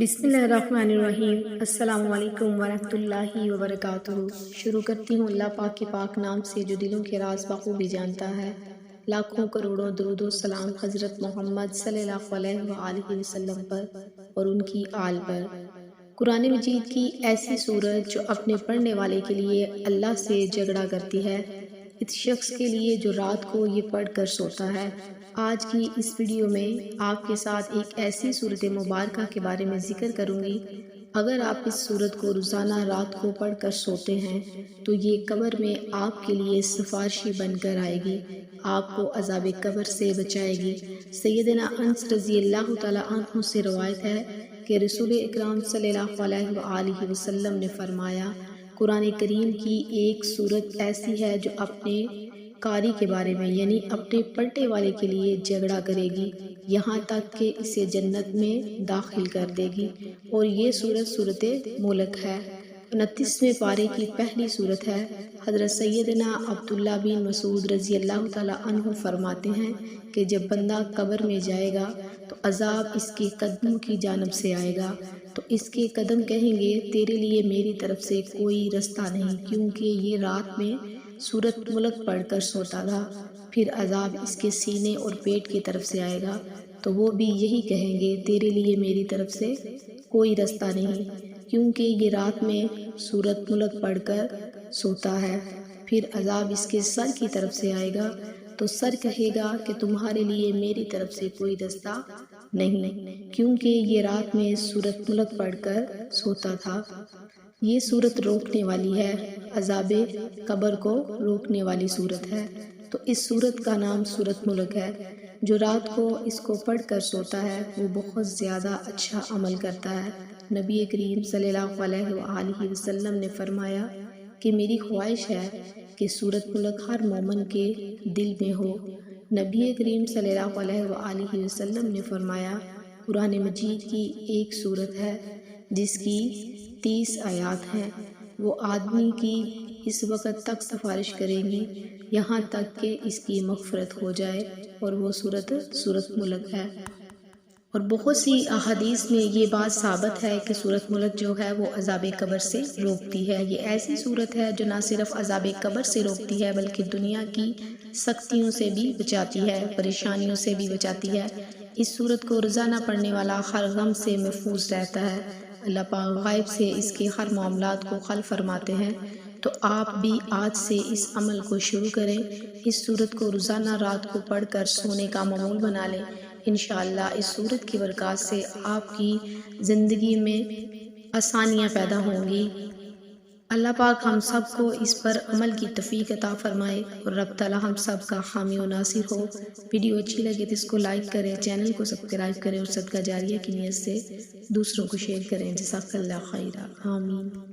بسم اللہ الرحمن الرحیم۔ السلام علیکم ورحمۃ اللہ وبرکاتہ۔ شروع کرتی ہوں اللہ پاک کے پاک نام سے جو دلوں کے راز بخوبی جانتا ہے۔ لاکھوں کروڑوں درود و سلام حضرت محمد صلی اللہ علیہ وآلہ وسلم پر اور ان کی آل پر۔ قرآن مجید کی ایسی سورت جو اپنے پڑھنے والے کے لیے اللہ سے جھگڑا کرتی ہے، اس شخص کے لیے جو رات کو یہ پڑھ کر سوتا ہے۔ آج کی اس ویڈیو میں آپ کے ساتھ ایک ایسی سورت مبارکہ کے بارے میں ذکر کروں گی، اگر آپ اس سورت کو روزانہ رات کو پڑھ کر سوتے ہیں تو یہ قبر میں آپ کے لیے سفارشی بن کر آئے گی، آپ کو عذاب قبر سے بچائے گی۔ سیدنا انس رضی اللہ تعالیٰ عنہ سے روایت ہے کہ رسول اکرم صلی اللہ علیہ وآلہ وسلم نے فرمایا، قرآن کریم کی ایک سورت ایسی ہے جو اپنے قاری کے بارے میں یعنی اپنے پڑھنے والے کے لیے جھگڑا کرے گی، یہاں تک کہ اسے جنت میں داخل کر دے گی، اور یہ سورت ملک ہے۔ 29ویں پارے کی پہلی سورت ہے۔ حضرت سیدنا عبداللہ بن مسعود رضی اللہ تعالیٰ عنہ فرماتے ہیں کہ جب بندہ قبر میں جائے گا تو عذاب اس کے قدموں کی جانب سے آئے گا، تو اس کے قدم کہیں گے تیرے لیے میری طرف سے کوئی رستہ نہیں، کیونکہ یہ رات میں سورت ملک پڑھ کر سوتا تھا۔ پھر عذاب اس کے سینے اور پیٹ کی طرف سے آئے گا، تو وہ بھی یہی کہیں گے تیرے لیے میری طرف سے کوئی رستہ نہیں، کیونکہ یہ رات میں سورت ملک پڑھ کر سوتا ہے۔ پھر عذاب اس کے سر کی طرف سے آئے گا، تو سر کہے گا کہ تمہارے لیے میری طرف سے کوئی رستہ نہیں، کیونکہ یہ رات میں سورت ملک پڑھ کر سوتا تھا۔ یہ سورت روکنے والی ہے، عذاب قبر کو روکنے والی سورت ہے، تو اس سورت کا نام سورت ملک ہے۔ جو رات کو اس کو پڑھ کر سوتا ہے وہ بہت زیادہ اچھا عمل کرتا ہے۔ نبی کریم صلی اللہ علیہ وآلہ وسلم نے فرمایا کہ میری خواہش ہے کہ سورت ملک ہر مومن کے دل میں ہو۔ نبی کریم صلی اللہ علیہ وآلہ وسلم نے فرمایا، قرآن مجید کی ایک سورت ہے جس کی 30 آیات ہیں، وہ آدمی کی اس وقت تک سفارش کریں گی یہاں تک کہ اس کی مغفرت ہو جائے، اور وہ سورت ملک ہے۔ اور بہت سی احادیث میں یہ بات ثابت ہے کہ سورت ملک جو ہے وہ عذاب قبر سے روکتی ہے۔ یہ ایسی سورت ہے جو نہ صرف عذاب قبر سے روکتی ہے بلکہ دنیا کی سختیوں سے بھی بچاتی ہے، پریشانیوں سے بھی بچاتی ہے۔ اس سورت کو روزانہ پڑھنے والا ہر غم سے محفوظ رہتا ہے۔ اللہ پاک غائب سے اس کے ہر معاملات کو حل فرماتے ہیں، تو آپ بھی آج سے اس عمل کو شروع کریں، اس سورت کو روزانہ رات کو پڑھ کر سونے کا معمول بنا لیں۔ انشاءاللہ اس سورت کی برکات سے آپ کی زندگی میں آسانیاں پیدا ہوں گی۔ اللہ پاک ہم سب کو اس پر عمل کی توفیق عطا فرمائے، اور رب تعالی ہم سب کا حامی و ناصر ہو۔ ویڈیو اچھی لگے تو اس کو لائک کریں، چینل کو سبسکرائب کریں، اور صدقہ جاریہ کی نیت سے دوسروں کو شیئر کریں۔ جزاک اللہ خیرا، آمین۔